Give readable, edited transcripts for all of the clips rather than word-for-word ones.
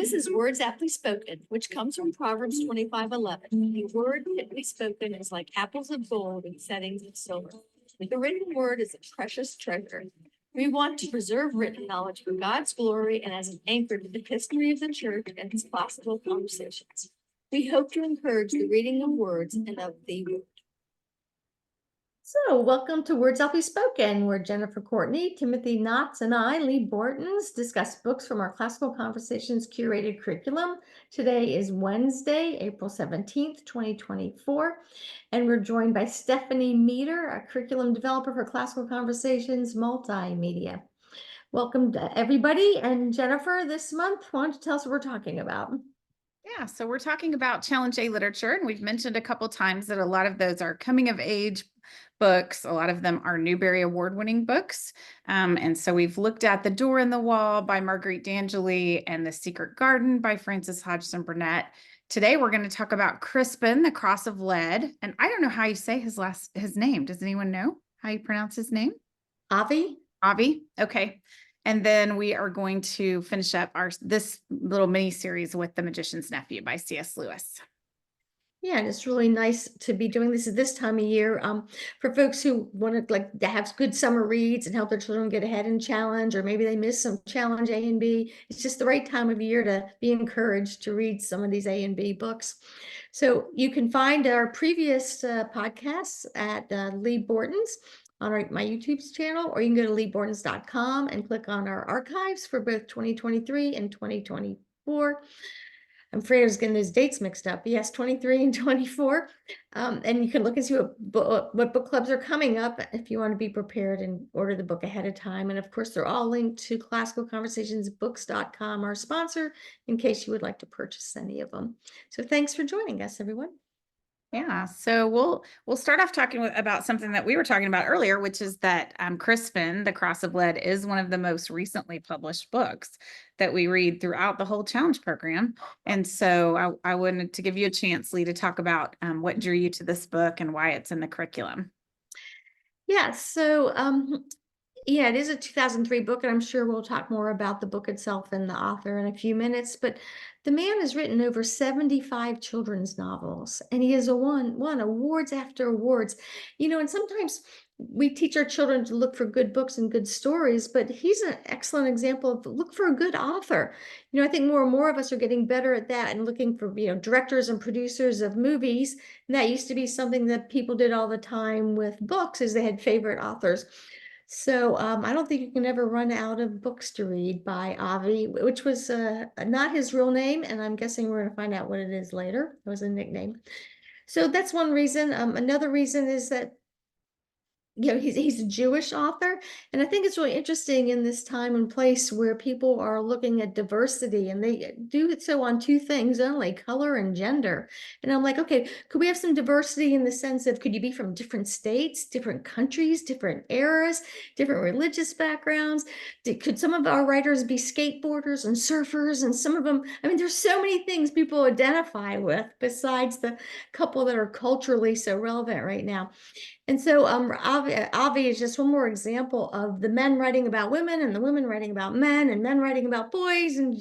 This is Words Aptly Spoken, which comes from Proverbs 25:11. The word fitly spoken is like apples of gold in settings of silver. The written word is a precious treasure. We want to preserve written knowledge for God's glory and as an anchor to the history of the church and its possible conversations. We hope to encourage the reading of words and of the word. So, welcome to Words Aptly Spoken, where Jennifer Courtney, Timothy Knotts, and I, Lee Bortons, discuss books from our Classical Conversations curated curriculum. Today is Wednesday, April 17th, 2024, and we're joined by Stephanie Meter, a curriculum developer for Classical Conversations Multimedia. Welcome to everybody, and Jennifer, this month, why don't you tell us what we're talking about? Yeah, so we're talking about Challenge A literature, and we've mentioned a couple times that a lot of those are coming of age books. A lot of them are Newbery Award-winning books. And so we've looked at The Door in the Wall by Marguerite D'Angeli and The Secret Garden by Frances Hodgson Burnett. Today, we're going to talk about Crispin, The Cross of Lead. And I don't know how you say his name. Does anyone know how you pronounce his name? Avi? Avi. Okay. And then we are going to finish up this little mini series with The Magician's Nephew by C.S. Lewis. Yeah, and it's really nice to be doing this at this time of year for folks who want to have good summer reads and help their children get ahead in challenge, or maybe they miss some challenge A and B. It's just the right time of year to be encouraged to read some of these A and B books. So you can find our previous podcasts at Lee Bortons on my YouTube channel, or you can go to leebortons.com and click on our archives for both 2023 and 2024. I'm afraid I was getting those dates mixed up. Yes, 23 and 24. And you can look and see what book clubs are coming up if you want to be prepared and order the book ahead of time. And of course, they're all linked to classicalconversationsbooks.com, our sponsor, in case you would like to purchase any of them. So thanks for joining us, everyone. Yeah, so we'll start off talking about something that we were talking about earlier, which is that Crispin, The Cross of Lead, is one of the most recently published books that we read throughout the whole challenge program. And so I wanted to give you a chance, Lee, to talk about what drew you to this book and why it's in the curriculum. Yeah, so yeah, it is a 2003 book, and I'm sure we'll talk more about the book itself and the author in a few minutes. But the man has written over 75 children's novels, and he has won awards after awards. And sometimes we teach our children to look for good books and good stories, but he's an excellent example of look for a good author. I think more and more of us are getting better at that and looking for, directors and producers of movies. And that used to be something that people did all the time with books, is they had favorite authors. So I don't think you can ever run out of books to read by Avi, which was not his real name, and I'm guessing we're going to find out what it is later. It was a nickname. So that's one reason. Another reason is that he's a Jewish author, and I think it's really interesting in this time and place where people are looking at diversity, and they do it so on two things only, color and gender. And I'm like, okay, could we have some diversity in the sense of, could you be from different states, different countries, different eras, different religious backgrounds? Could some of our writers be skateboarders and surfers, and some of them, there's so many things people identify with besides the couple that are culturally so relevant right now. And so Avi is just one more example of the men writing about women and the women writing about men and men writing about boys, and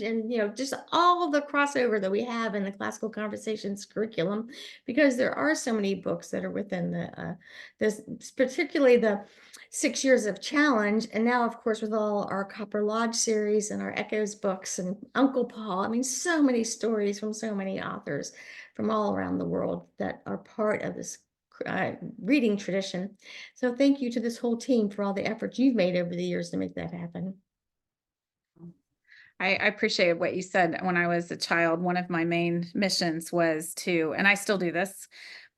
just all the crossover that we have in the Classical Conversations curriculum, because there are so many books that are within this, particularly the 6 years of challenge. And now, of course, with all our Copper Lodge series and our Echoes books and Uncle Paul, so many stories from so many authors from all around the world that are part of this reading tradition. So thank you to this whole team for all the efforts you've made over the years to make that happen. I appreciate what you said. When I was a child, one of my main missions was and I still do this,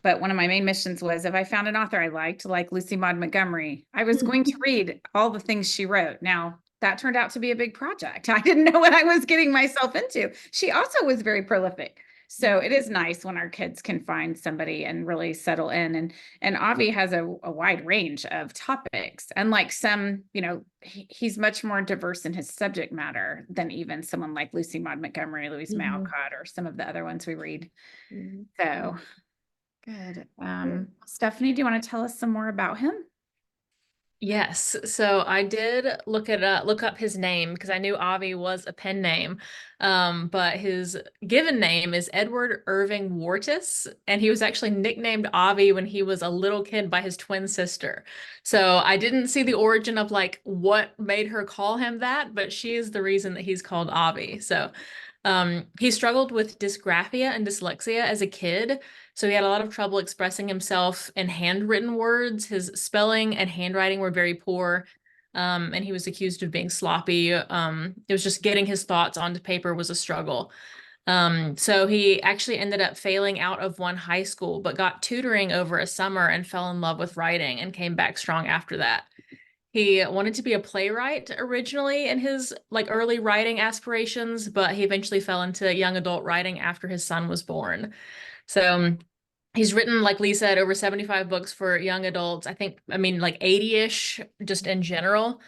but one of my main missions was, if I found an author I liked, like Lucy Maud Montgomery, I was going to read all the things she wrote. Now, that turned out to be a big project. I didn't know what I was getting myself into. She also was very prolific. So it is nice when our kids can find somebody and really settle in. And Avi has a wide range of topics. And like some, he's much more diverse in his subject matter than even someone like Lucy Maud Montgomery, Louise May Alcott, or some of the other ones we read. So good. Stephanie, do you want to tell us some more about him? Yes, so I did look up his name because I knew Avi was a pen name, but his given name is Edward Irving Wartis, and he was actually nicknamed Avi when he was a little kid by his twin sister. So I didn't see the origin of like what made her call him that, but she is the reason that he's called Avi. So he struggled with dysgraphia and dyslexia as a kid, so he had a lot of trouble expressing himself in handwritten words. His spelling and handwriting were very poor, and he was accused of being sloppy. It was just getting his thoughts onto paper was a struggle. So he actually ended up failing out of one high school, but got tutoring over a summer and fell in love with writing and came back strong after that. He wanted to be a playwright originally in his like early writing aspirations, but he eventually fell into young adult writing after his son was born. So he's written, like Lee said, over 75 books for young adults. I mean, like 80-ish just in general.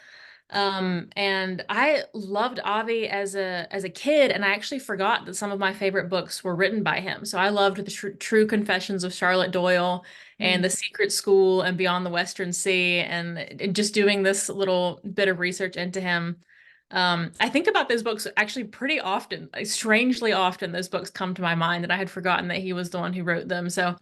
And I loved Avi as a kid, and I actually forgot that some of my favorite books were written by him. So I loved the True Confessions of Charlotte Doyle and The Secret School and Beyond the Western Sea, and just doing this little bit of research into him. I think about those books actually pretty often. Like, strangely often, those books come to my mind, and I had forgotten that he was the one who wrote them. So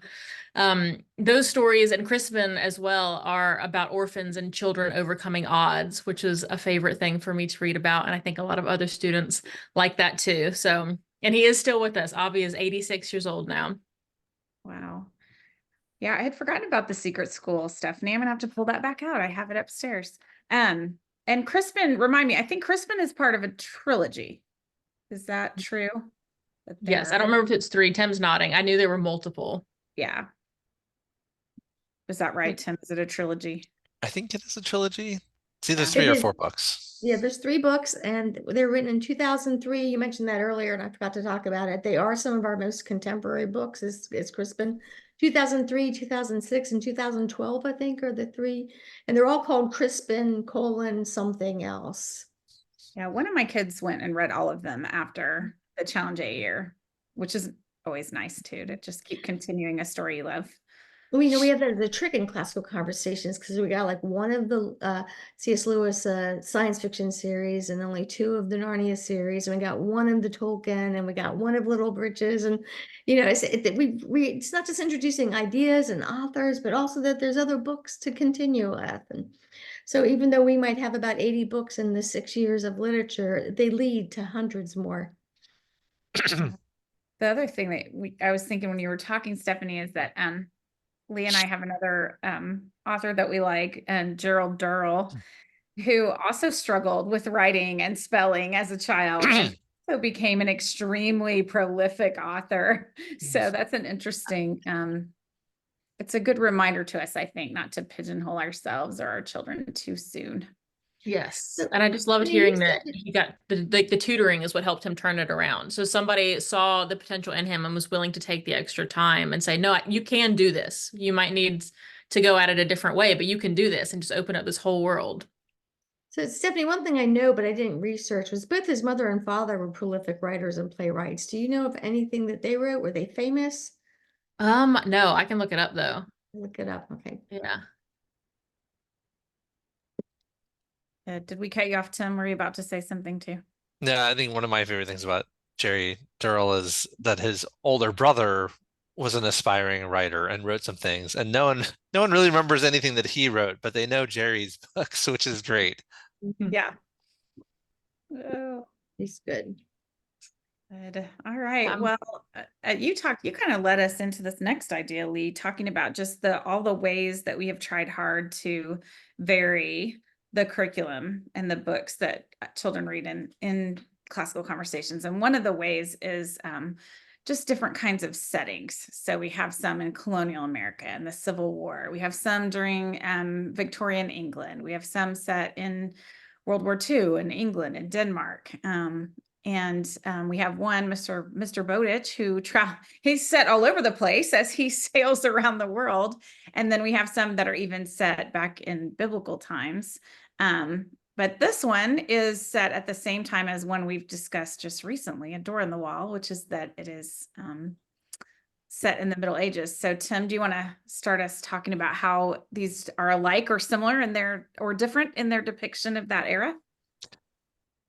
those stories and Crispin as well are about orphans and children overcoming odds, which is a favorite thing for me to read about. And I think a lot of other students like that too. So, and he is still with us. Avi is 86 years old now. Wow. Yeah, I had forgotten about The Secret School, Stephanie. I'm gonna have to pull that back out. I have it upstairs. And Crispin, remind me, I think Crispin is part of a trilogy. Is that true? Yes, I don't remember if it's 3. Tim's nodding. I knew there were multiple. Yeah. Is that right, Tim? Is it a trilogy? I think it is a trilogy. It's either Yeah. 3 It or is. 4 books. Yeah, there's 3 books, and they're written in 2003. You mentioned that earlier, and I forgot to talk about it. They are some of our most contemporary books. Is Crispin. 2003, 2006, and 2012, I think, are the 3, and they're all called Crispin something else. Yeah, one of my kids went and read all of them after the Challenge A year, which is always nice too, to just keep continuing a story you love. We know we have the trick in classical conversations because we got like one of the C.S. Lewis science fiction series and only 2 of the Narnia series, and we got one of the Tolkien, and we got one of Little Britches, and it's not just introducing ideas and authors, but also that there's other books to continue with. And so even though we might have about 80 books in the 6 years of literature, they lead to hundreds more. The other thing that I was thinking when you were talking, Stephanie, is that Lee and I have another author that we like, and Gerald Durrell, who also struggled with writing and spelling as a child, and so became an extremely prolific author. So that's an interesting, it's a good reminder to us, I think, not to pigeonhole ourselves or our children too soon. Yes. And I just loved Yeah, you hearing that said- he got the tutoring is what helped him turn it around. So somebody saw the potential in him and was willing to take the extra time and say, no, you can do this. You might need to go at it a different way, but you can do this, and just open up this whole world. So Stephanie, one thing I know, but I didn't research, was both his mother and father were prolific writers and playwrights. Do you know of anything that they wrote? Were they famous? No, I can look it up though. Look it up. Okay. Yeah. Did we cut you off, Tim? Were you about to say something too? Yeah, I think one of my favorite things about Jerry Durrell is that his older brother was an aspiring writer and wrote some things, and no one really remembers anything that he wrote, but they know Jerry's books, which is great. Yeah. Oh. He's good. Good. All right. Well, you kind of led us into this next idea, Lee, talking about just all the ways that we have tried hard to vary the curriculum and the books that children read in classical conversations. And one of the ways is just different kinds of settings. So we have some in colonial America and the Civil War. We have some during Victorian England. We have some set in World War II in England and Denmark. And we have one, Mr. Bowditch, who he's set all over the place as he sails around the world. And then we have some that are even set back in biblical times. But this one is set at the same time as one we've discussed just recently, A Door in the Wall, which is that it is set in the Middle Ages. So Tim, do you want to start us talking about how these are alike or similar in their, or different in their depiction of that era?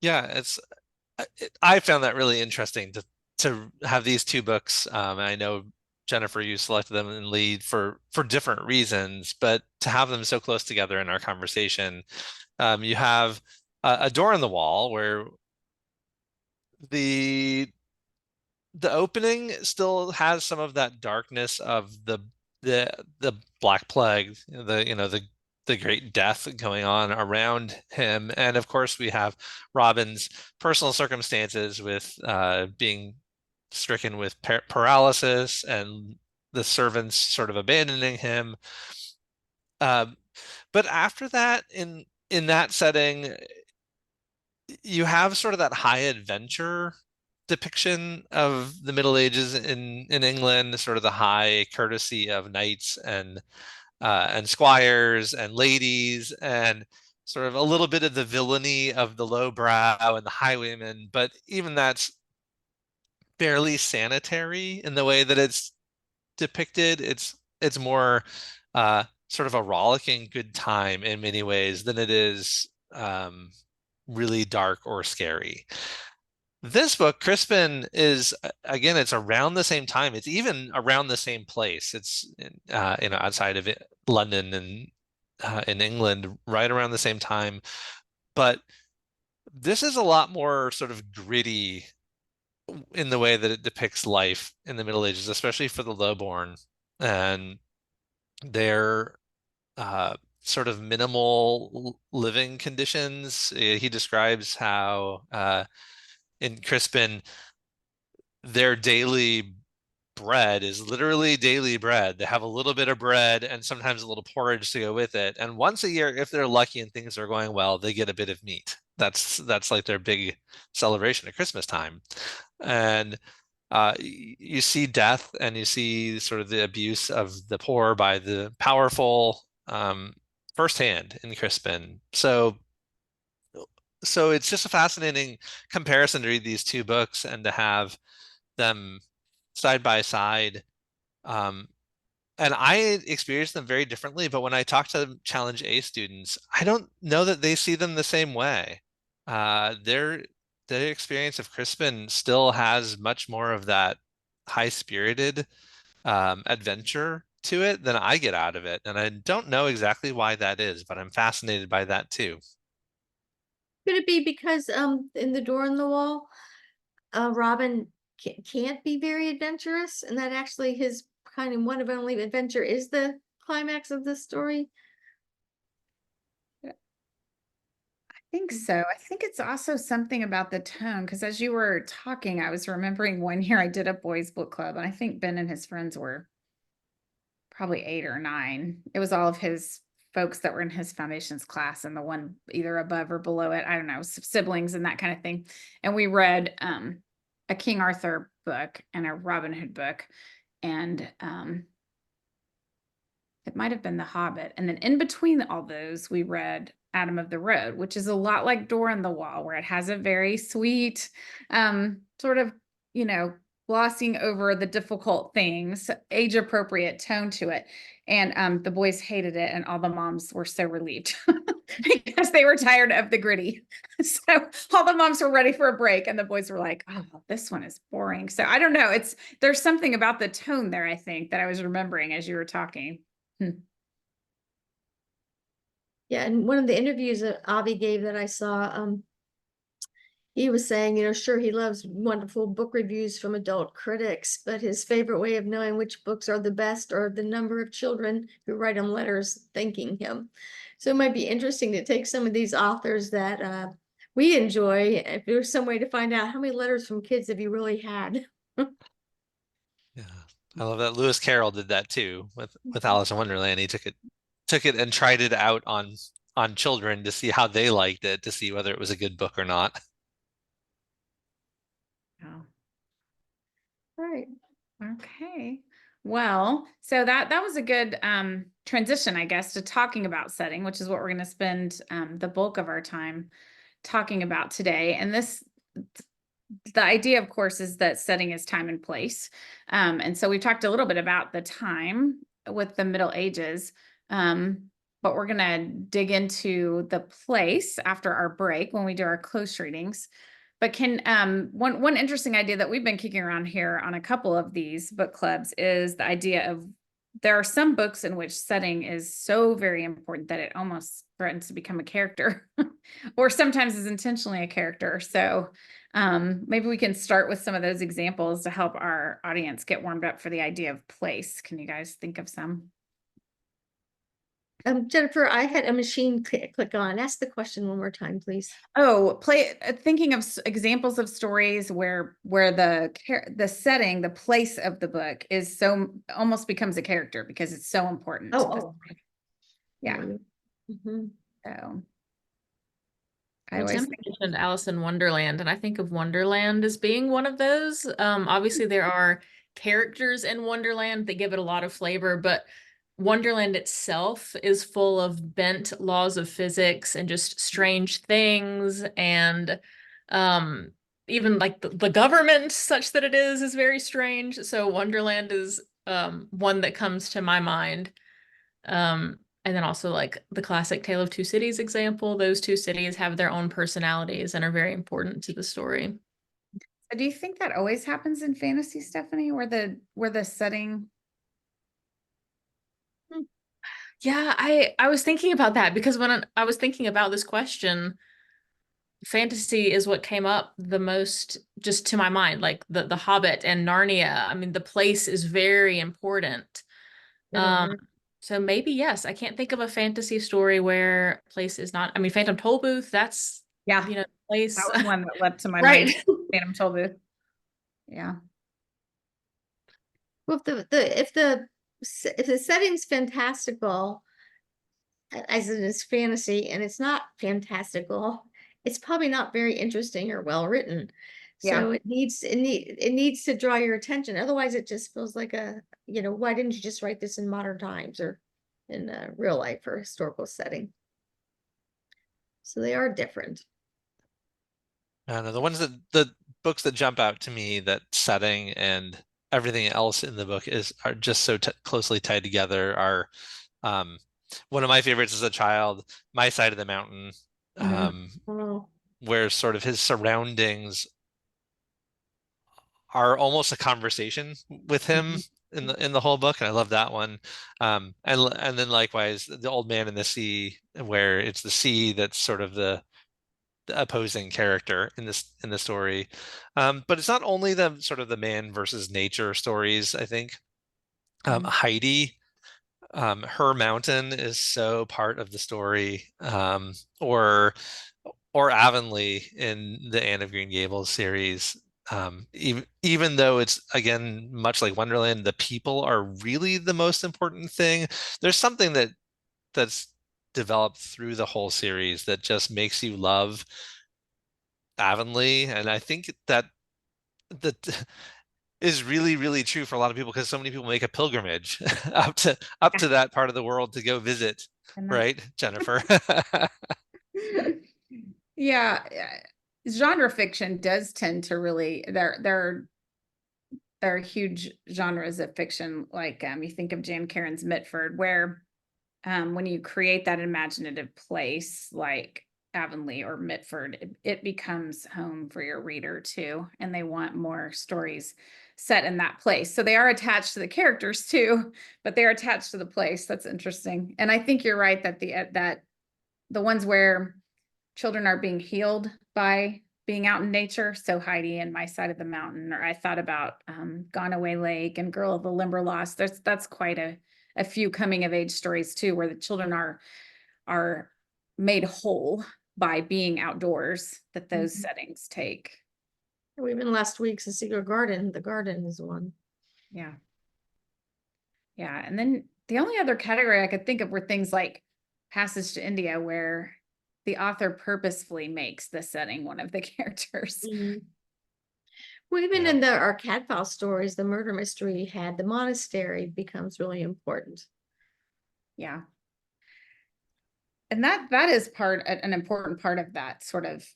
Yeah, I found that really interesting to have these two books. And I know Jennifer, you selected them in lead for different reasons, but to have them so close together in our conversation, you have a door in the wall where the opening still has some of that darkness of the Black Plague, the Great Death going on around him, and of course we have Robin's personal circumstances with being stricken with paralysis and the servants sort of abandoning him. But after that, in that setting, you have sort of that high adventure depiction of the Middle Ages in England, sort of the high courtesy of knights and squires and ladies, and sort of a little bit of the villainy of the lowbrow and the highwaymen. But even that's barely sanitary in the way that it's depicted. It's more sort of a rollicking good time in many ways than it is really dark or scary. This book, Crispin, is again, it's around the same time. It's even around the same place. It's outside of London and in England, right around the same time. But this is a lot more sort of gritty in the way that it depicts life in the Middle Ages, especially for the lowborn and their sort of minimal living conditions. He describes how in Crispin, their daily bread is literally daily bread. They have a little bit of bread and sometimes a little porridge to go with it. And once a year, if they're lucky and things are going well, they get a bit of meat. That's like their big celebration at Christmas time. And you see death and you see sort of the abuse of the poor by the powerful firsthand in Crispin. So it's just a fascinating comparison to read these two books and to have them side by side. And I experience them very differently, but when I talk to Challenge A students, I don't know that they see them the same way. Their experience of Crispin still has much more of that high-spirited adventure to it than I get out of it. And I don't know exactly why that is, but I'm fascinated by that too. Could it be because in The Door in the Wall, Robin can't be very adventurous, and that actually his kind of one of only adventure is the climax of the story? I think so. I think it's also something about the tone, because as you were talking, I was remembering one year I did a boys' book club, and I think Ben and his friends were probably 8 or 9. It was all of his folks that were in his foundations class and the one either above or below it. I don't know, siblings and that kind of thing. And we read a King Arthur book and a Robin Hood book. And it might have been The Hobbit. And then in between all those, we read Adam of the Road, which is a lot like Door in the Wall, where it has a very sweet sort of, glossing over the difficult things, age-appropriate tone to it. And the boys hated it, and all the moms were so relieved because they were tired of the gritty. So all the moms were ready for a break, and the boys were like, "Oh, this one is boring." So I don't know. There's something about the tone there, I think, that I was remembering as you were talking. Yeah, and one of the interviews that Avi gave that I saw, he was saying, sure, he loves wonderful book reviews from adult critics, but his favorite way of knowing which books are the best are the number of children who write him letters thanking him. So it might be interesting to take some of these authors that we enjoy, if there's some way to find out how many letters from kids have you really had. Yeah, I love that. Lewis Carroll did that too with Alice in Wonderland. He took it and tried it out on children to see how they liked it, to see whether it was a good book or not. Oh. All right. Okay. Well, so that was a good transition, I guess, to talking about setting, which is what we're going to spend the bulk of our time talking about today. And the idea, of course, is that setting is time and place. And so we talked a little bit about the time with the Middle Ages, but we're going to dig into the place after our break when we do our close readings. But one interesting idea that we've been kicking around here on a couple of these book clubs is the idea of there are some books in which setting is so very important that it almost threatens to become a character or sometimes is intentionally a character. So maybe we can start with some of those examples to help our audience get warmed up for the idea of place. Can you guys think of some? Jennifer, I had a machine click on. Ask the question one more time, please. Oh, thinking of examples of stories where the setting, the place of the book is so almost becomes a character because it's so important. to the story. Yeah. Mhm. So I Well, always Tim mentioned Alice in Wonderland, and I think of Wonderland as being one of those. Obviously, there are characters in Wonderland that give it a lot of flavor, but Wonderland itself is full of bent laws of physics and just strange things, and even like the government, such that it is very strange. So Wonderland is one that comes to my mind. And then also like the classic Tale of Two Cities example, those two cities have their own personalities and are very important to the story. do you think that always happens in fantasy, Stephanie, where the setting? Yeah, I was thinking about that because when I was thinking about this question, fantasy is what came up the most just to my mind, like the Hobbit and Narnia. I mean, the place is very important. Mhm. So maybe yes, I can't think of a fantasy story where place is not. I mean, Phantom Tollbooth, that's Yeah, place. that was one that leapt to my Right. mind. Phantom Tollbooth. Yeah. Well, if the setting's fantastical, as it is fantasy, and it's not fantastical, it's probably not very interesting or well written. So Yeah. it needs to draw your attention. Otherwise, it just feels like why didn't you just write this in modern times or in real life or historical setting? So they are different. I don't know, the books that jump out to me, that setting and everything else in the book are just so closely tied together, are one of my favorites as a child, My Side of the Mountain, Oh, where sort of his surroundings are almost a conversation with him in the whole book, and I love that one. And then likewise, The Old Man and the Sea, where it's the sea that's sort of the opposing character in the story. But it's not only the sort of the man versus nature stories, I think. Heidi, her mountain is so part of the story. Or Avonlea in the Anne of Green Gables series. Even though it's, again, much like Wonderland, the people are really the most important thing. There's something that's developed through the whole series that just makes you love Avonlea, and I think that is really, really true for a lot of people, because so many people make a pilgrimage up to that part of the world to go visit, right, Jennifer? Yeah, genre fiction does tend to really there are huge genres of fiction, like you think of Jan Karen's Mitford, where when you create that imaginative place like Avonlea or Mitford, it becomes home for your reader too, and they want more stories set in that place. So they are attached to the characters too, but they're attached to the place. That's interesting. And I think you're right that the ones where children are being healed by being out in nature. So Heidi and My Side of the Mountain, or I thought about Gone Away Lake and Girl of the Limberlost. That's quite a few coming of age stories too, where the children are made whole by being outdoors, that those settings take. even last week's The Secret Garden, the garden is one. Yeah. Yeah. And then the only other category I could think of were things like Passage to India, where the author purposefully makes the setting one of the characters. Well, even in our Cadfael stories, the murder mystery had the monastery becomes really important. Yeah. And that is an important part of that sort of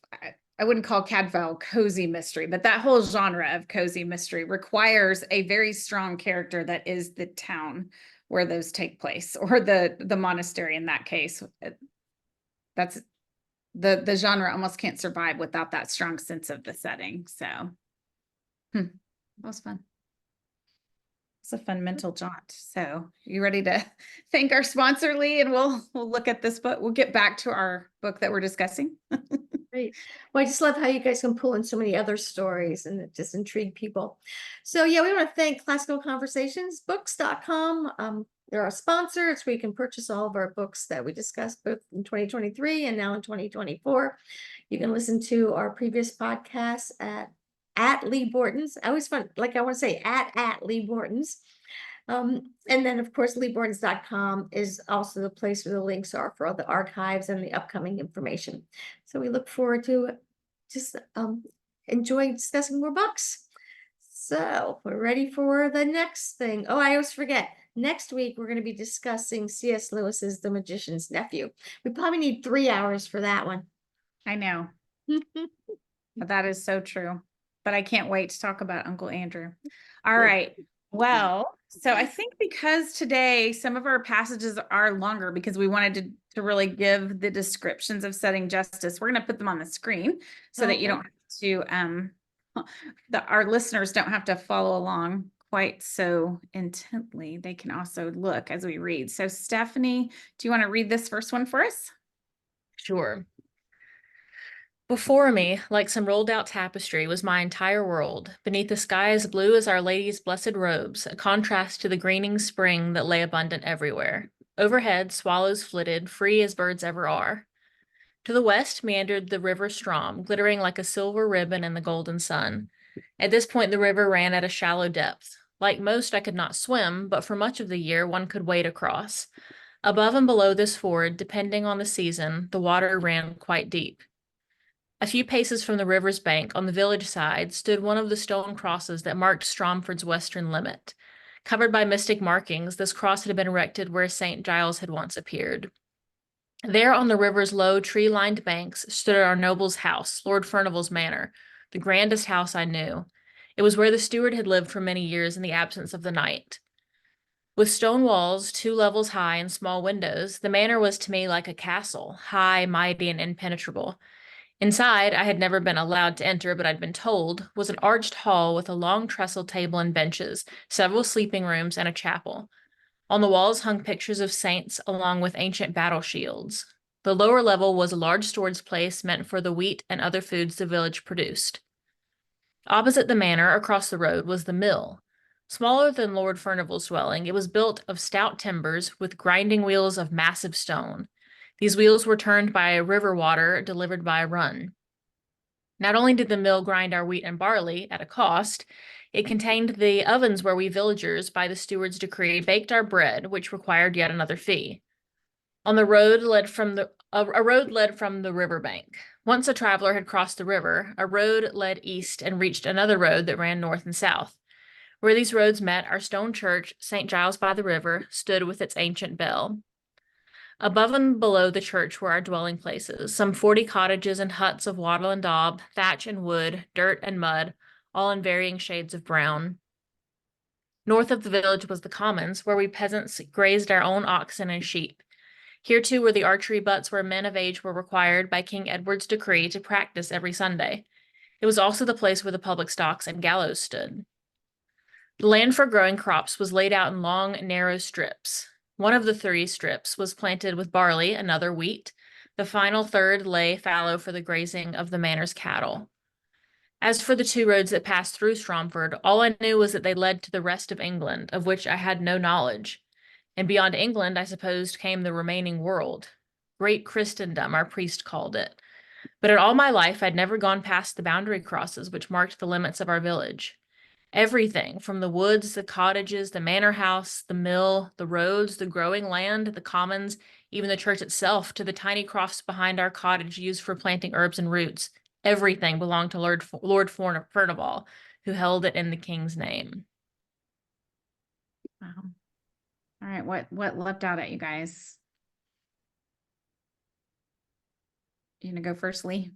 I wouldn't call Cadfael cozy mystery, but that whole genre of cozy mystery requires a very strong character that is the town where those take place, or the monastery in that case. That's the genre almost can't survive without that strong sense of the setting. So that was fun. It's a fun mental jaunt. So you ready to thank our sponsor, Lee? And we'll look at this book. We'll get back to our book that we're discussing. Great. Well, I just love how you guys can pull in so many other stories and it just intrigue people. So yeah, we want to thank Classical Conversations Books.com. They're our sponsor. It's where you can purchase all of our books that we discussed both in 2023 and now in 2024. You can listen to our previous podcasts at Lee Borton's. I always want to say at Lee Borton's. And then of course, leebortons.com is also the place where the links are for all the archives and the upcoming information. So we look forward to just enjoying discussing more books. So we're ready for the next thing. Oh, I always forget. Next week, we're going to be discussing C.S. Lewis's The Magician's Nephew. We probably need 3 hours for that one. I know. But that is so true. But I can't wait to talk about Uncle Andrew. All right. Well, so I think because today some of our passages are longer because we wanted to really give the descriptions of setting justice, we're going to put them on the screen so that you don't have to, our listeners don't have to follow along quite so intently. They can also look as we read. So Stephanie, do you want to read this first one for us? Sure. Before me, like some rolled out tapestry, was my entire world, beneath a sky as blue as Our Lady's blessed robes, a contrast to the greening spring that lay abundant everywhere. Overhead, swallows flitted, free as birds ever are. To the west meandered the river Strom, glittering like a silver ribbon in the golden sun. At this point, the river ran at a shallow depth. Like most, I could not swim, but for much of the year, one could wade across. Above and below this ford, depending on the season, the water ran quite deep. A few paces from the river's bank, on the village side, stood one of the stone crosses that marked Stromford's western limit. Covered by mystic markings, this cross had been erected where St. Giles had once appeared. There on the river's low, tree-lined banks stood our noble's house, Lord Furnival's manor, the grandest house I knew. It was where the steward had lived for many years in the absence of the knight. With stone walls 2 levels high and small windows, the manor was to me like a castle, high, mighty, and impenetrable. Inside, I had never been allowed to enter, but I'd been told, was an arched hall with a long trestle table and benches, several sleeping rooms, and a chapel. On the walls hung pictures of saints along with ancient battle shields. The lower level was a large storage place meant for the wheat and other foods the village produced. Opposite the manor, across the road, was the mill. Smaller than Lord Furnival's dwelling, it was built of stout timbers with grinding wheels of massive stone. These wheels were turned by river water delivered by a run. Not only did the mill grind our wheat and barley at a cost, it contained the ovens where we villagers, by the steward's decree, baked our bread, which required yet another fee. On the road led from a road led from the river bank. Once a traveler had crossed the river, a road led east and reached another road that ran north and south. Where these roads met, our stone church, St. Giles by the river, stood with its ancient bell. Above and below the church were our dwelling places, some 40 cottages and huts of wattle and daub, thatch and wood, dirt and mud, all in varying shades of brown. North of the village was the commons, where we peasants grazed our own oxen and sheep. Here too were the archery butts where men of age were required by King Edward's decree to practice every Sunday. It was also the place where the public stocks and gallows stood. The land for growing crops was laid out in long, narrow strips. One of the 3 strips was planted with barley, another wheat. The final third lay fallow for the grazing of the manor's cattle. As for the 2 roads that passed through Stromford, all I knew was that they led to the rest of England, of which I had no knowledge. And beyond England, I supposed, came the remaining world. Great Christendom, our priest called it. But in all my life, I'd never gone past the boundary crosses which marked the limits of our village. Everything, from the woods, the cottages, the manor house, the mill, the roads, the growing land, the commons, even the church itself, to the tiny crofts behind our cottage used for planting herbs and roots, everything belonged to Lord Furnival, who held it in the king's name. Wow. All right, what leapt out at you guys? You gonna go first, Lee?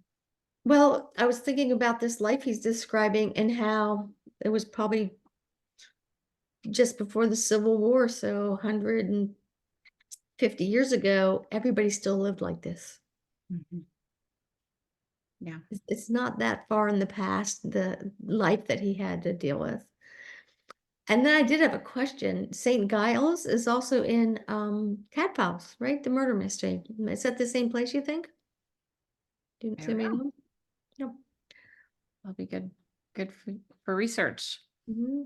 Well, I was thinking about this life he's describing and how it was probably just before the Civil War, so 150 years ago, everybody still lived like this. Mhm. Yeah. It's not that far in the past, the life that he had to deal with. And then I did have a question. St. Giles is also in Cat Files, right? The murder mystery. Is that the same place you think? Didn't I say don't me know. no? No. That'll be good for research. Mhm.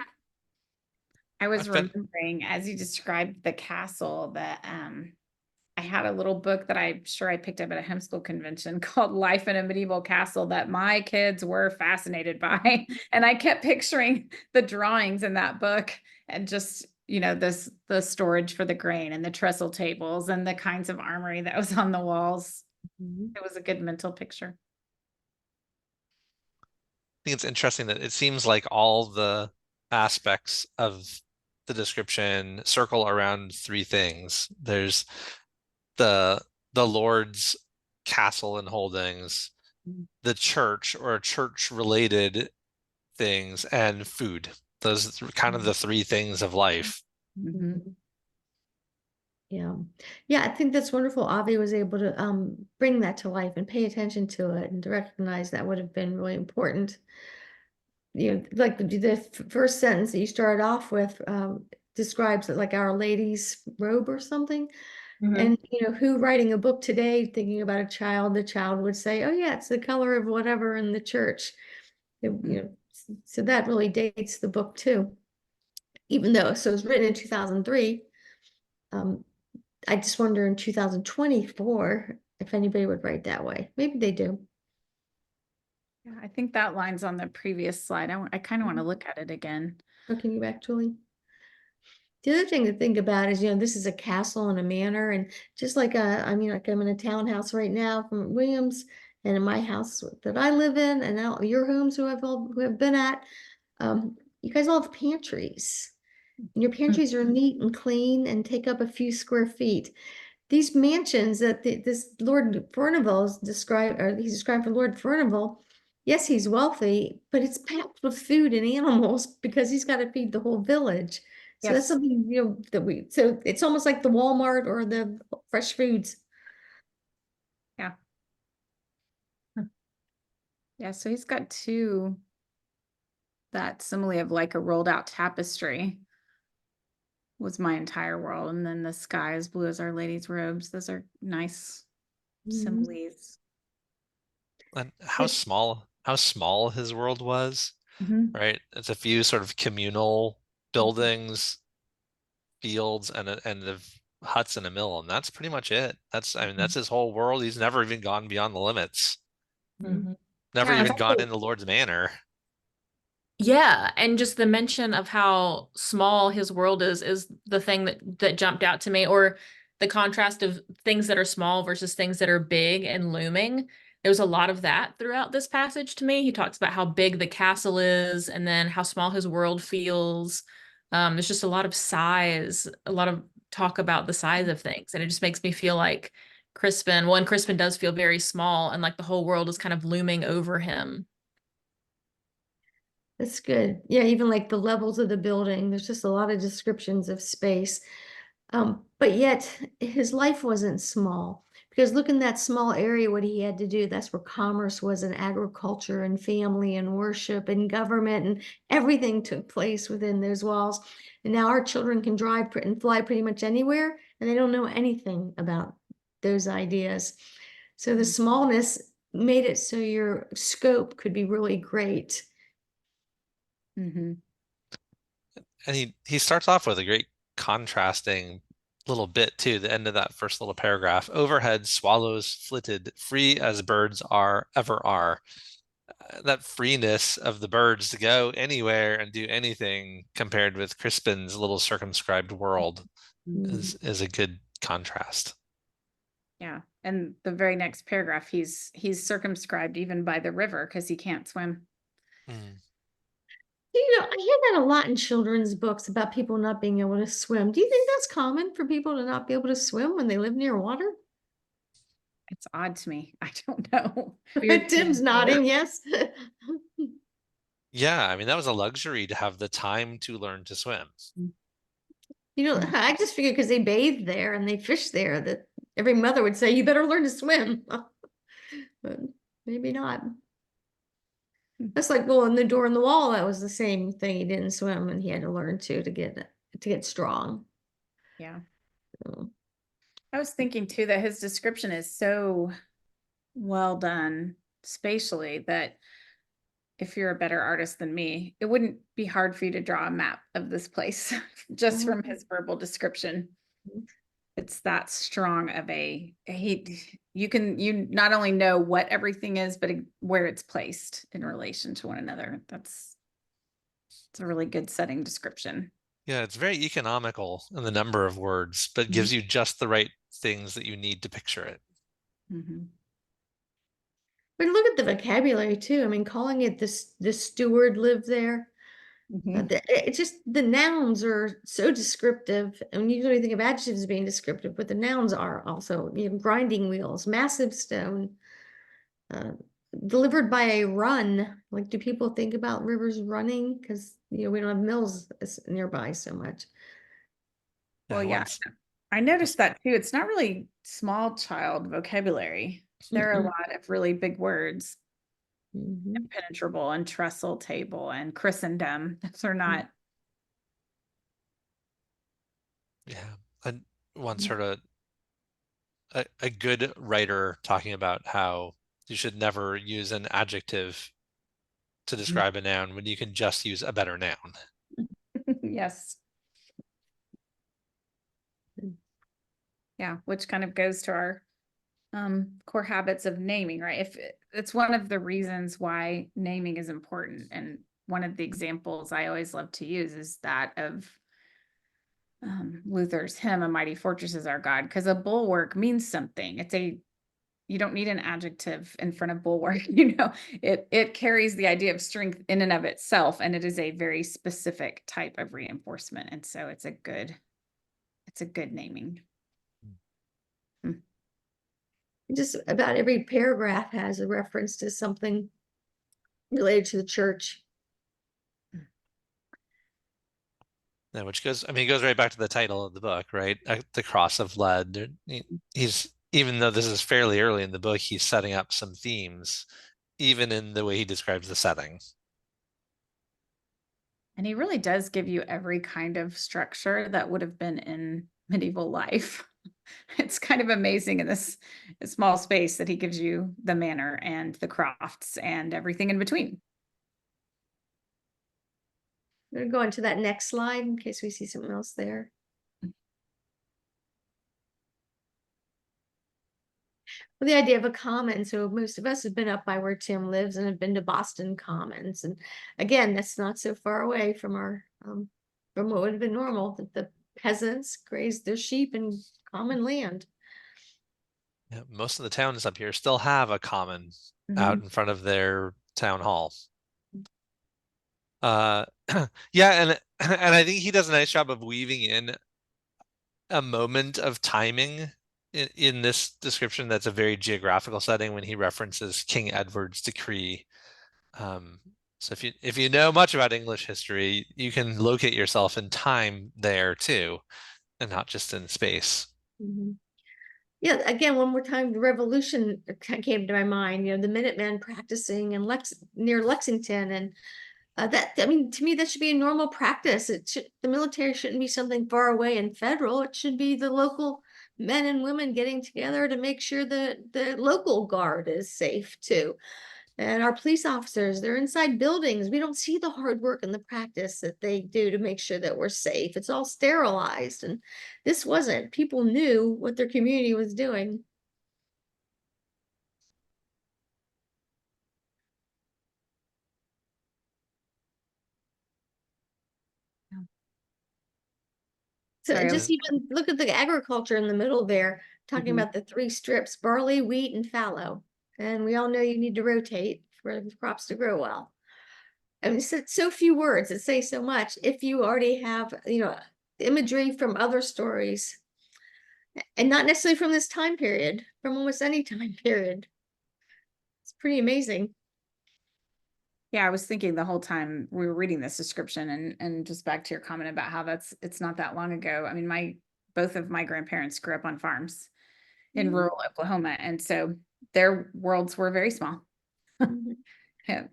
I was I've been remembering as you described the castle that I had a little book that I'm sure I picked up at a homeschool convention called Life in a Medieval Castle that my kids were fascinated by. And I kept picturing the drawings in that book and just, the storage for the grain and the trestle tables and the kinds of armory that was on the walls. Mhm. It was a good mental picture. think it's interesting that it seems like all the aspects of the description circle around three things. There's the Lord's castle and holdings, Mm. the church or church related things, and food. Those are kind of the three things of life. Mhm. Mhm. Yeah. Yeah, I think that's wonderful. Avi was able to bring that to life and pay attention to it and to recognize that would have been really important. Like the first sentence that you started off with describes it like Our Lady's robe or something. And who writing a book today thinking about a child, the child would say, "Oh yeah, it's the color of whatever in the church." So that really dates the book too. Even though it was written in 2003, um, I just wonder in 2024 if anybody would write that way. Maybe they do. Yeah, I think that line's on the previous slide. I kind of want to look at it again. Looking you back, Julie. The other thing to think about is, this is a castle and a manor, and just like like I'm in a townhouse right now from Williams, and in my house that I live in, and now your homes who have been at, you guys all have pantries, and your pantries are neat and clean and take up a few square feet. These mansions that this Lord Furnival is described, or he's described for Lord Furnival, yes, he's wealthy, but it's packed with food and animals because he's got to feed the whole village. So that's Yes. something, so it's almost like the Walmart or the fresh foods. Yeah. Yeah, so he's got two, that simile of like a rolled out tapestry was my entire world. And then the sky as blue as Our Lady's robes. Those are nice Mhm. similes. And how small his world was, Mhm. right? It's a few sort of communal buildings, fields, and the huts and a mill, and that's pretty much it. I mean, that's his whole world. He's never even gone beyond the limits. Mhm. Never Yeah, even gone into Lord's Manor. Yeah, and just the mention of how small his world is the thing that jumped out to me, or the contrast of things that are small versus things that are big and looming. There was a lot of that throughout this passage to me. He talks about how big the castle is and then how small his world feels. There's just a lot of size, a lot of talk about the size of things, and it just makes me feel like Crispin does feel very small and like the whole world is kind of looming over him. That's good. Yeah, even like the levels of the building, there's just a lot of descriptions of space. But yet his life wasn't small because look in that small area, what he had to do. That's where commerce was, and agriculture and family and worship and government, and everything took place within those walls. And now our children can drive and fly pretty much anywhere, and they don't know anything about those ideas. So the smallness made it so your scope could be really great. Mhm. And he starts off with a great contrasting little bit too, the end of that first little paragraph. Overhead swallows flitted, free as birds are ever are. That freeness of the birds to go anywhere and do anything compared with Crispin's little circumscribed world Mm. is a good contrast. Yeah. And the very next paragraph, he's circumscribed even by the river because he can't swim. Mm. I hear that a lot in children's books about people not being able to swim. Do you think that's common for people to not be able to swim when they live near water? It's odd to me. I don't know. Tim's nodding, yes. Yeah, I mean, that was a luxury to have the time to learn to swim. I just figured because they bathe there and they fish there that every mother would say, you better learn to swim. But maybe not. That's like going the door in the wall. That was the same thing. He didn't swim and he had to learn to get strong. Yeah. So, I was thinking too that his description is so well done spatially that if you're a better artist than me, it wouldn't be hard for you to draw a map of this place just from his verbal description. It's that strong of you not only know what everything is, but where it's placed in relation to one another. It's a really good setting description. Yeah, it's very economical in the number of words, but gives you just the right things that you need to picture it. But look at the vocabulary too. I mean, calling it the steward lived there. It's just the nouns are so descriptive, and usually think of adjectives being descriptive, but the nouns are also, grinding wheels, massive stone, delivered by a run. Like, do people think about rivers running? Because we don't have mills nearby so much. Well, yeah, I noticed that too. It's not really small child vocabulary. There are a lot of really big words. Impenetrable and trestle table and Christendom. Those are not. Yeah, I once heard a good writer talking about how you should never use an adjective to describe a noun when you can just use a better noun. Yes. Yeah, which kind of goes to our core habits of naming, right? If it's one of the reasons why naming is important, and one of the examples I always love to use is that of Luther's hymn, "A Mighty Fortress is Our God," because a bulwark means something. You don't need an adjective in front of bulwark. It carries the idea of strength in and of itself, and it is a very specific type of reinforcement, and so it's a good naming. Just about every paragraph has a reference to something related to the church. Yeah, which goes, I mean, it goes right back to the title of the book, right? The Cross of Lead. He's, even though this is fairly early in the book, he's setting up some themes, even in the way he describes the setting. And he really does give you every kind of structure that would have been in medieval life. It's kind of amazing in this small space that he gives you the manor and the crofts and everything in between. I'm going to go into that next slide in case we see something else there. Well, the idea of a common. So most of us have been up by where Tim lives and have been to Boston Commons. And again, that's not so far away from our from what would have been normal, that the peasants grazed their sheep in common land. Yeah, most of the towns up here still have a common out in front of their town hall. Yeah, and I think he does a nice job of weaving in a moment of timing in this description that's a very geographical setting when he references King Edward's decree. So if you know much about English history, you can locate yourself in time there too, and not just in space. Yeah, again, one more time, the Revolution came to my mind. The Minutemen practicing in near Lexington, and I mean, to me, that should be a normal practice. The military shouldn't be something far away and federal. It should be the local men and women getting together to make sure that the local guard is safe too. And our police officers, they're inside buildings. We don't see the hard work and the practice that they do to make sure that we're safe. It's all sterilized. And this wasn't. People knew what their community was doing. So just even look at the agriculture in the middle there, talking about the 3 strips: barley, wheat, and fallow. And we all know you need to rotate for the crops to grow well. I mean, it's so few words that say so much if you already have, imagery from other stories, and not necessarily from this time period, from almost any time period. It's pretty amazing. Yeah, I was thinking the whole time we were reading this description and just back to your comment about how it's not that long ago. I mean, both of my grandparents grew up on farms in Mhm. rural Oklahoma, and so their worlds were very small. Mhm. Yeah.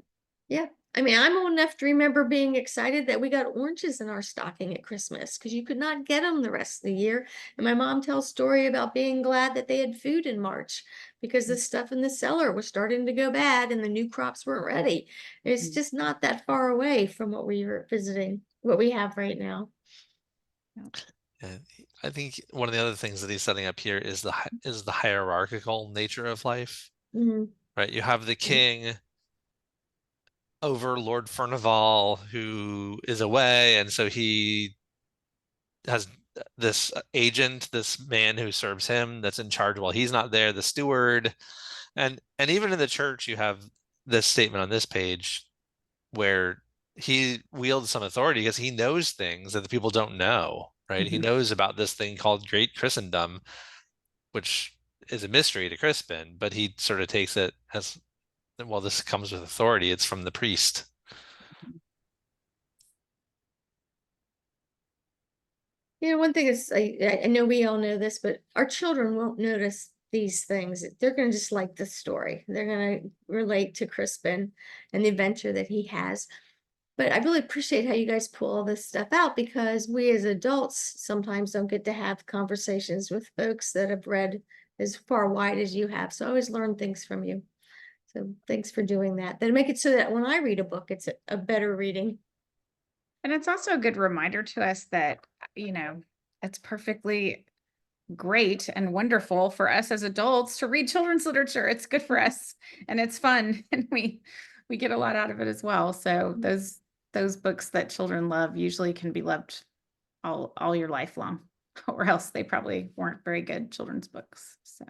Yeah. I mean, I'm old enough to remember being excited that we got oranges in our stocking at Christmas because you could not get them the rest of the year. And my mom tells story about being glad that they had food in March because the stuff in the cellar was starting to go bad and the new crops weren't ready. It's Mm. just not that far away from what we were visiting, what we have right now. And I think one of the other things that he's setting up here is the hierarchical nature of life, Mhm. right? You have the king over Lord Furnival who is away, and so he has this agent, this man who serves him that's in charge while he's not there, the steward. And even in the church, you have this statement on this page where he wields some authority because he knows things that the people don't know, right? He Mhm. knows about this thing called Great Christendom, which is a mystery to Crispin, but he sort of takes it as, well, this comes with authority. It's from the priest. One thing is, I know we all know this, but our children won't notice these things. They're going to just like the story. They're going to relate to Crispin and the adventure that he has. But I really appreciate how you guys pull all this stuff out because we as adults sometimes don't get to have conversations with folks that have read as far wide as you have. So I always learn things from you. So thanks for doing that. That make it so that when I read a book, it's a better reading. And it's also a good reminder to us that, it's perfectly great and wonderful for us as adults to read children's literature. It's good for us and it's fun and we get a lot out of it as well. So those books that children love usually can be loved all your life long, or else they probably weren't very good children's books. So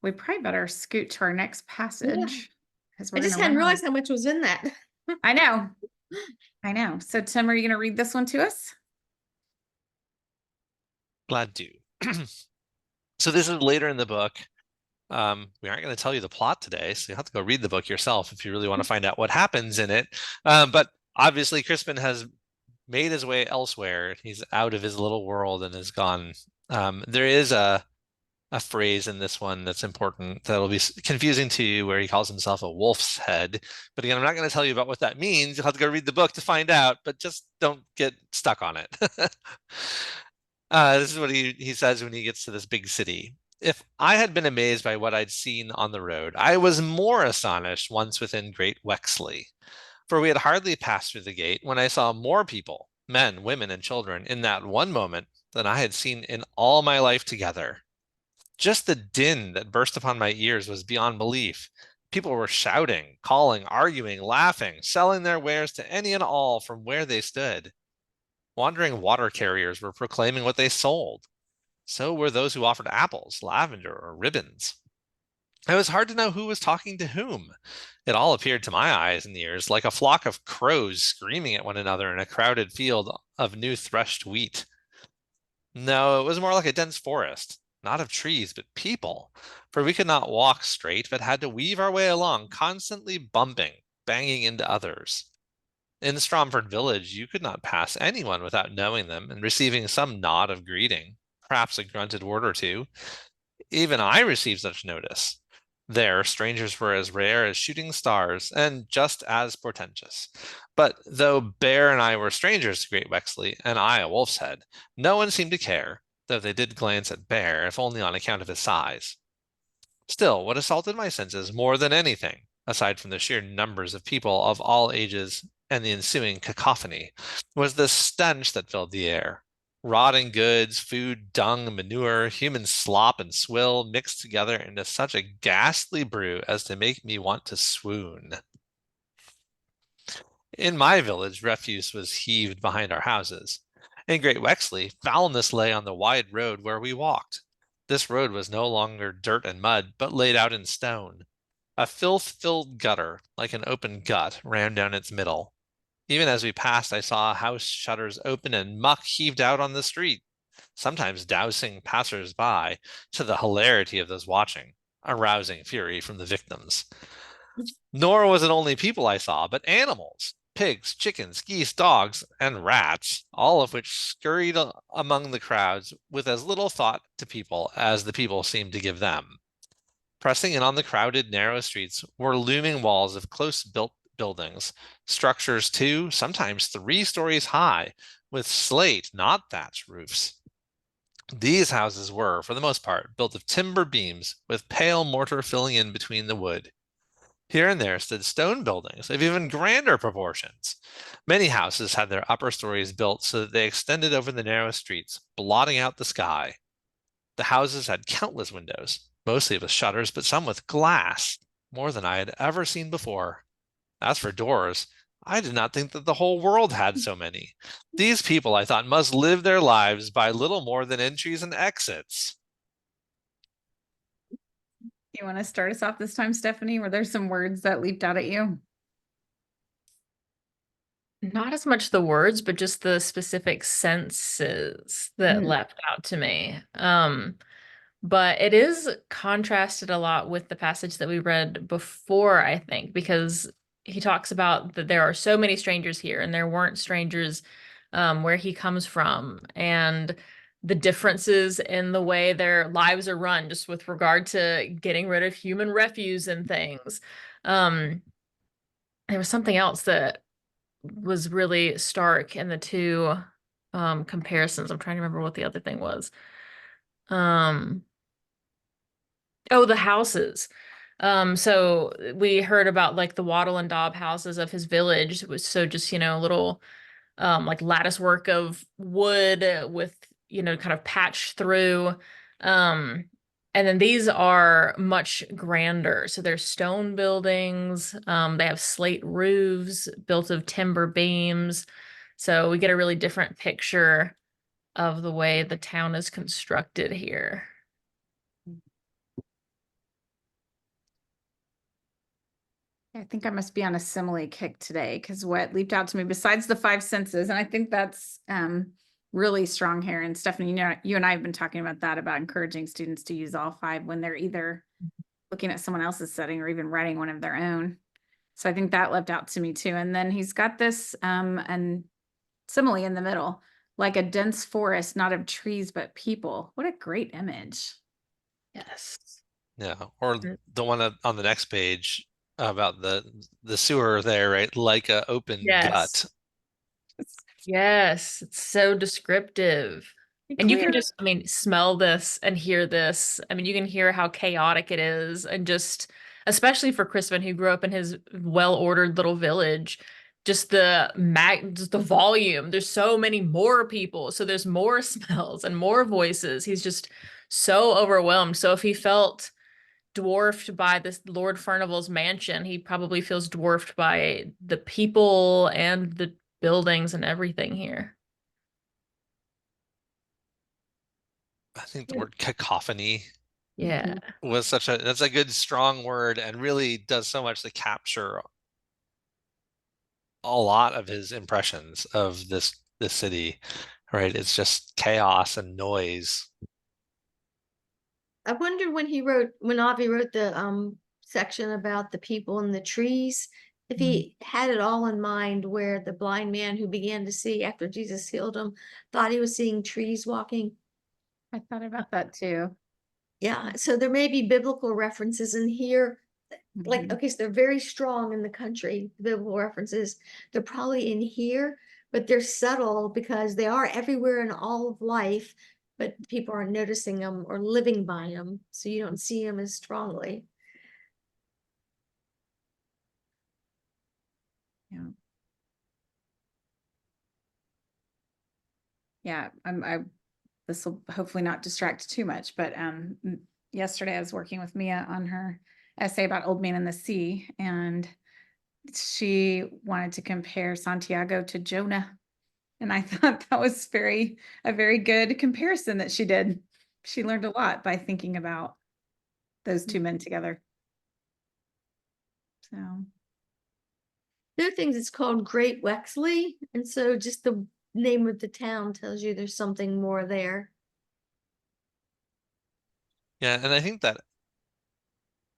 we probably better scoot to our next passage because I we're just gonna hadn't run realized on. how much was in that. I know. So Tim, are you gonna read this one to us? Glad to. So this is later in the book. We aren't going to tell you the plot today, so you have to go read the book yourself if you really want to find out what happens in it. But obviously, Crispin has made his way elsewhere. He's out of his little world and is gone. There is a phrase in this one that's important that'll be confusing to you where he calls himself a wolf's head. But again, I'm not going to tell you about what that means. You'll have to go read the book to find out, but just don't get stuck on it. This is what he says when he gets to this big city. If I had been amazed by what I'd seen on the road, I was more astonished once within Great Wexley. For we had hardly passed through the gate when I saw more people, men, women, and children, in that one moment than I had seen in all my life together. Just the din that burst upon my ears was beyond belief. People were shouting, calling, arguing, laughing, selling their wares to any and all from where they stood. Wandering water carriers were proclaiming what they sold. So were those who offered apples, lavender, or ribbons. It was hard to know who was talking to whom. It all appeared to my eyes and ears like a flock of crows screaming at one another in a crowded field of new threshed wheat. No, it was more like a dense forest, not of trees, but people, for we could not walk straight, but had to weave our way along, constantly bumping, banging into others. In Stromford village, you could not pass anyone without knowing them and receiving some nod of greeting, perhaps a grunted word or two. Even I received such notice. There, strangers were as rare as shooting stars and just as portentous. But though Bear and I were strangers to Great Wexley, and I a wolf's head, no one seemed to care, though they did glance at Bear, if only on account of his size. Still, what assaulted my senses more than anything, aside from the sheer numbers of people of all ages and the ensuing cacophony, was the stench that filled the air. Rotting goods, food, dung, manure, human slop, and swill mixed together into such a ghastly brew as to make me want to swoon. In my village, refuse was heaved behind our houses. In Great Wexley, foulness lay on the wide road where we walked. This road was no longer dirt and mud, but laid out in stone. A filth-filled gutter, like an open gut, ran down its middle. Even as we passed, I saw house shutters open and muck heaved out on the street. sometimes dousing passers-by to the hilarity of those watching, arousing fury from the victims. Nor was it only people I saw, but animals, pigs, chickens, geese, dogs, and rats, all of which scurried among the crowds with as little thought to people as the people seemed to give them. Pressing in on the crowded, narrow streets were looming walls of close-built buildings, structures 2, sometimes 3 stories high, with slate, not thatched roofs. These houses were, for the most part, built of timber beams, with pale mortar filling in between the wood. Here and there stood stone buildings of even grander proportions. Many houses had their upper stories built so that they extended over the narrow streets, blotting out the sky. The houses had countless windows, mostly with shutters, but some with glass, more than I had ever seen before. As for doors, I did not think that the whole world had so many. These people, I thought, must live their lives by little more than entries and exits. You want to start us off this time, Stephanie? Were there some words that leaped out at you? Not as much the words, but just the specific senses that Mm. leapt out to me. But it is contrasted a lot with the passage that we read before, I think, because he talks about that there are so many strangers here, and there weren't strangers where he comes from, and the differences in the way their lives are run, just with regard to getting rid of human refuse and things. There was something else that was really stark in the two comparisons. I'm trying to remember what the other thing was. Oh, the houses. So we heard about like the wattle and daub houses of his village. It was so just, little like lattice work of wood with, kind of patched through. And then these are much grander. So they're stone buildings. They have slate roofs built of timber beams. So we get a really different picture of the way the town is constructed here. I think I must be on a simile kick today, because what leaped out to me besides the 5 senses, and I think that's really strong here. And Stephanie, you and I have been talking about that, about encouraging students to use all 5 when they're either looking at someone else's setting or even writing one of their own. So I think that leapt out to me too. And then he's got this and simile in the middle, like a dense forest, not of trees, but people. What a great image. Yes. Yeah, or the one on the next page about the sewer there, right? Like a open gut. Yes, it's so descriptive. And you can just, smell this and hear this. I mean, you can hear how chaotic it is. And just, especially for Crispin, who grew up in his well-ordered little village, just just the volume. There's so many more people. So there's more smells and more voices. He's just so overwhelmed. So if he felt dwarfed by this Lord Furnival's mansion, he probably feels dwarfed by the people and the buildings and everything here. I think the word cacophony Yeah. was that's a good strong word, and really does so much to capture a lot of his impressions of this city, right? It's just chaos and noise. I wonder when Avi wrote the section about the people and the trees, if he had it all in mind, where the blind man who began to see after Jesus healed him thought he was seeing trees walking. I thought about that too. Yeah, so there may be biblical references in here. Like, okay, so they're very strong in the country, the biblical references. They're probably in here, but they're subtle because they are everywhere in all of life, but people aren't noticing them or living by them, so you don't see them as strongly. Yeah. Yeah, this will hopefully not distract too much, but yesterday I was working with Mia on her essay about Old Man in the Sea, and she wanted to compare Santiago to Jonah. And I thought that was a very good comparison that she did. She learned a lot by thinking about those 2 men together. So The other things, it's called Great Wexley, and so just the name of the town tells you there's something more there. Yeah, and I think that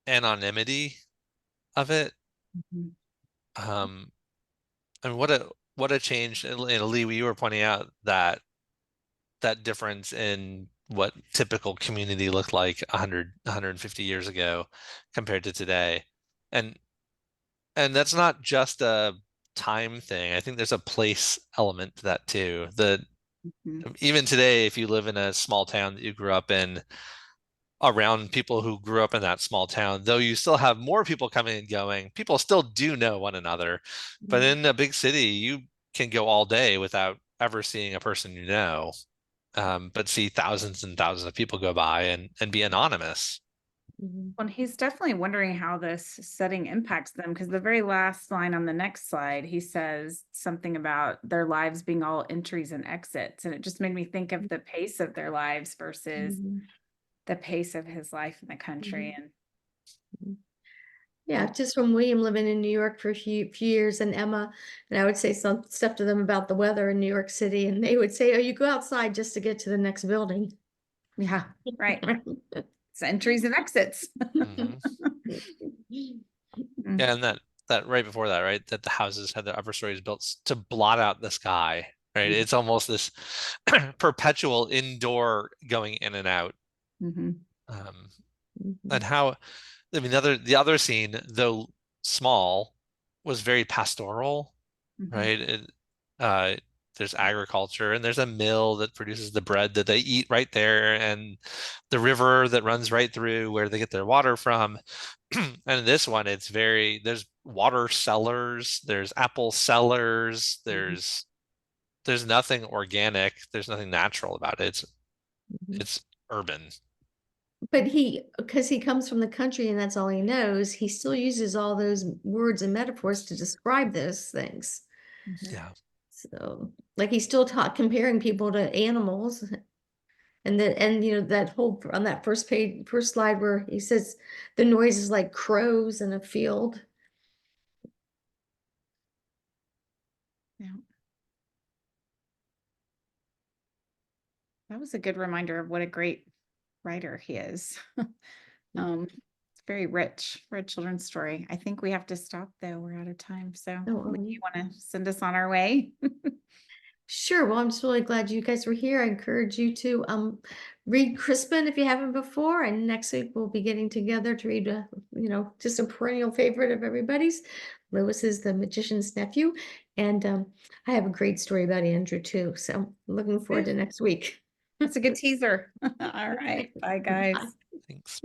anonymity of it, Mhm. and what a change. And Lee, you were pointing out that difference in what typical community looked like 150 years ago compared to today. And that's not just a time thing. I think there's a place element to that too. Mhm. Even today, if you live in a small town that you grew up in, around people who grew up in that small town, though you still have more people coming and going, people still do know one another. But in a big city, you can go all day without ever seeing a person you know, but see thousands and thousands of people go by and be anonymous. Mhm. Well, he's definitely wondering how this setting impacts them, because the very last line on the next slide, he says something about their lives being all entries and exits. And it just made me think of the pace of their lives versus Mhm. the pace of his life in the country. And Yeah, just from William living in New York for a few years and Emma, and I would say some stuff to them about the weather in New York City, and they would say, "Oh, you go outside just to get to the next building." yeah, right. It's entries and exits. Mhm. Yeah, and that right before that, right, that the houses had the upper stories built to blot out the sky, right? Mhm. It's almost this perpetual indoor going in and out. Mhm. Um, Mhm. and how, I mean, the other scene, though small, was very pastoral, Mhm. right? Uh, there's agriculture and there's a mill that produces the bread that they eat right there, and the river that runs right through where they get their water from. And this one, there's water cellars, there's apple cellars, there's nothing organic, there's nothing natural about it. Mhm. It's urban. But because he comes from the country and that's all he knows, he still uses all those words and metaphors to describe those things. Mhm. Yeah. So, like he's still comparing people to animals, and that whole on that first slide where he says the noise is like crows in a field. Yeah. That was a good reminder of what a great writer he is. It's very rich children's story. I think we have to stop though. We're out of time. So Oh, Lee, you want to send us on our way? sure. Well, I'm just really glad you guys were here. I encourage you to read Crispin if you haven't before. And next week we'll be getting together to read just a perennial favorite of everybody's. Lewis is the magician's nephew. And I have a great story about Andrew too. So looking forward to next week. That's a good teaser. All right. Bye, guys. Bye. Thanks.